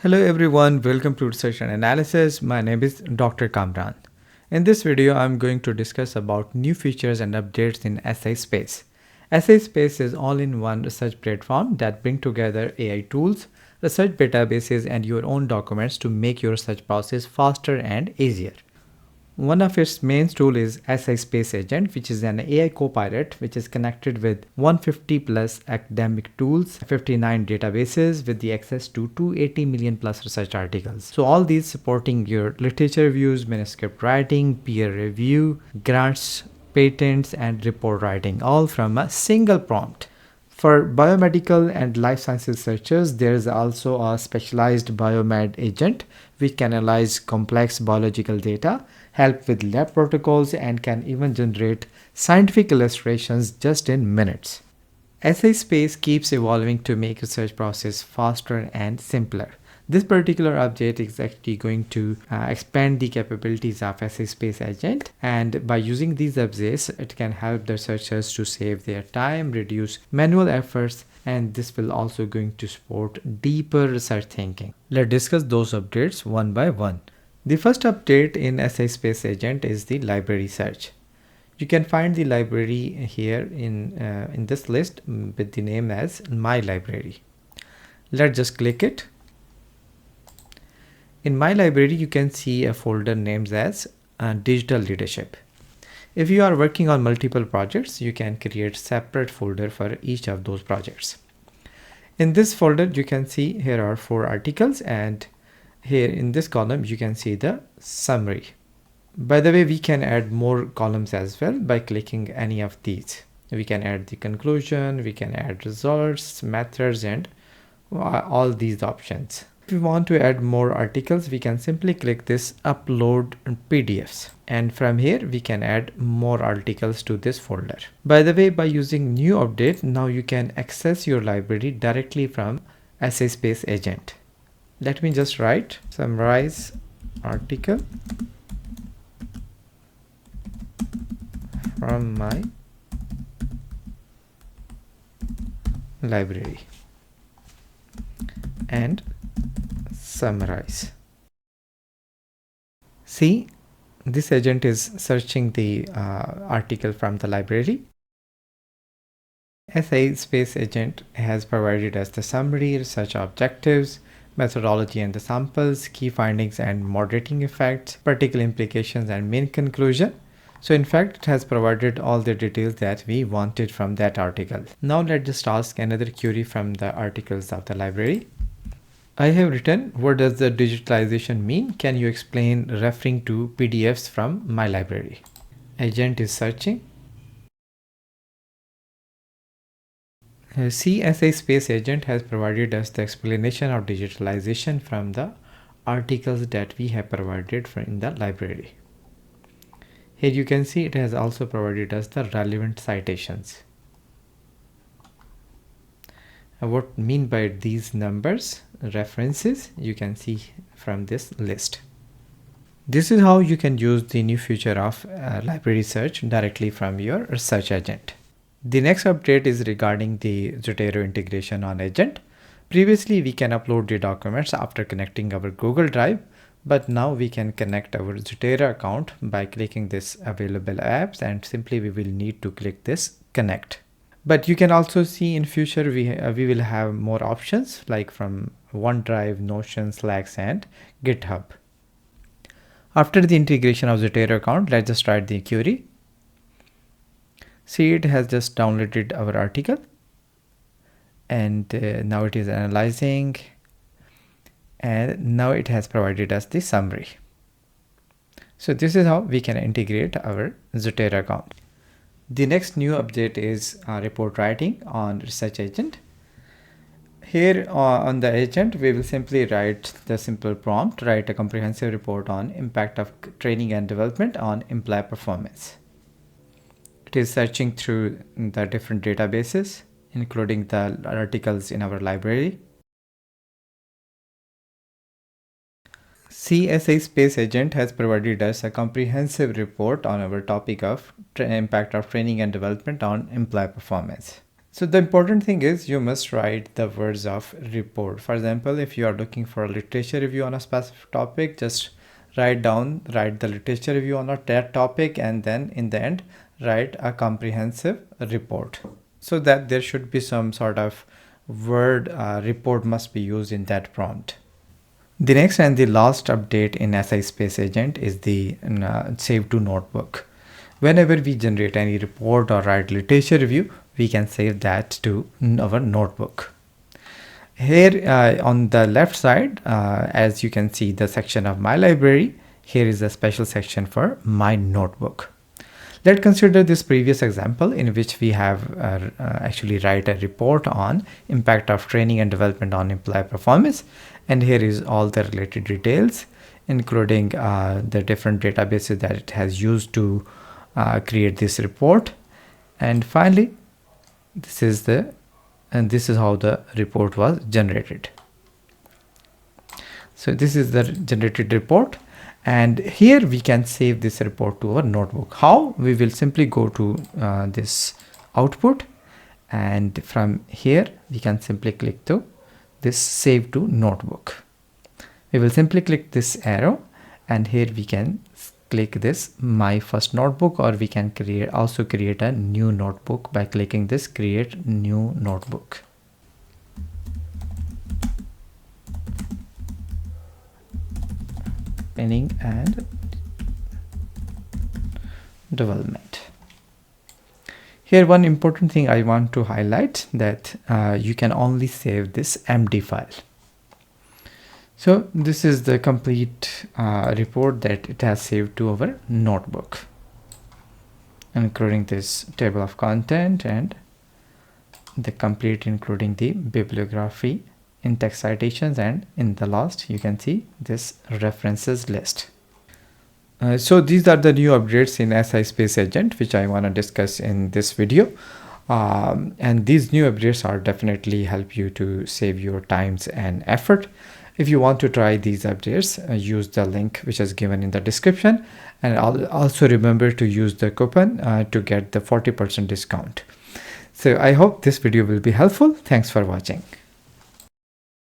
Hello everyone, welcome to Research and Analysis. My name is Dr. Kamran. In this video, I'm going to discuss about new features and updates in SciSpace. SciSpace is all-in-one research platform that bring together AI tools, research databases, and your own documents to make your research process faster and easier. One of its main tools is SciSpace Agent, which is an AI copilot which is connected with 150 plus academic tools, 59 databases with the access to 280 million plus research articles. So all these supporting your literature reviews, manuscript writing, peer review, grants, patents, and report writing, all from a single prompt. For biomedical and life sciences researchers, there is also a specialized biomed agent which can analyze complex biological data, help with lab protocols, and can even generate scientific illustrations just in minutes. SciSpace keeps evolving to make research process faster and simpler. This particular update is actually going to expand the capabilities of SciSpace Agent, and by using these updates, it can help the researchers to save their time, reduce manual efforts, and this will also going to support deeper research thinking. Let's discuss those updates one by one. The first update in SciSpace Agent is the library search. You can find the library here in this list with the name as My Library. Let's just click it. In My Library, you can see a folder named as Digital Leadership. If you are working on multiple projects, you can create separate folder for each of those projects. In this folder, you can see here are 4 articles, and here in this column, you can see the summary. By the way, we can add more columns as well by clicking any of these. We can add the conclusion, we can add results, methods, and all these options. If we want to add more articles, we can simply click this upload PDFs. And from here, we can add more articles to this folder. By the way, by using new update, now you can access your library directly from SciSpace Agent. Let me just write summarize article from my library and summarize. See, this agent is searching the article from the library. SciSpace Agent has provided us the summary, research objectives, methodology and the samples, key findings and moderating effects, particular implications and main conclusion. So in fact, it has provided all the details that we wanted from that article. Now let's just ask another query from the articles of the library. I have written, what does the digitalization mean? Can you explain referring to PDFs from my library? Agent is searching. SciSpace Agent has provided us the explanation of digitalization from the articles that we have provided in the library. Here you can see it has also provided us the relevant citations. What mean by these numbers, references, you can see from this list. This is how you can use the new feature of library search directly from your research agent. The next update is regarding the Zotero integration on Agent. Previously, we can upload the documents after connecting our Google Drive, but now we can connect our Zotero account by clicking this available apps, and simply we will need to click this connect. But you can also see in future we will have more options like from OneDrive, Notion, Slack, and GitHub. After the integration of Zotero account, let's just write the query. See, it has just downloaded our article, and now it is analyzing, and now it has provided us the summary. So this is how we can integrate our Zotero account. The next new update is report writing on Research Agent. Here on the agent, we will simply write the simple prompt, write a comprehensive report on impact of training and development on employee performance. It is searching through the different databases, including the articles in our library. SciSpace Agent has provided us a comprehensive report on our topic of impact of training and development on employee performance. So the important thing is you must write the words of report. For example, if you are looking for a literature review on a specific topic, just write the literature review on that topic, and then in the end, write a comprehensive report. So that there should be some sort of word report must be used in that prompt. The next and the last update in SciSpace Agent is the save to notebook. Whenever we generate any report or write literature review, we can save that to our notebook. Here on the left side, as you can see the section of my library, here is a special section for my notebook. Let's consider this previous example in which we have actually write a report on impact of training and development on employee performance. And here is all the related details, including the different databases that it has used to create this report. And finally, this is how the report was generated. So this is the generated report, and here we can save this report to our notebook. How? We will simply go to this output, and from here we can simply click to this save to notebook. We will simply click this arrow, and here we can click this my first notebook, or we can also create a new notebook by clicking this create new notebook. Training and development. Here one important thing I want to highlight, that you can only save this MD file. So this is the complete report that it has saved to our notebook, including this table of content and the complete, including the bibliography, in-text citations, and in the last you can see this references list. So these are the new updates in SciSpace Agent which I want to discuss in this video. And these new updates are definitely help you to save your times and effort. If you want to try these updates, use the link which is given in the description, and also remember to use the coupon to get the 40% discount. So I hope this video will be helpful. Thanks for watching.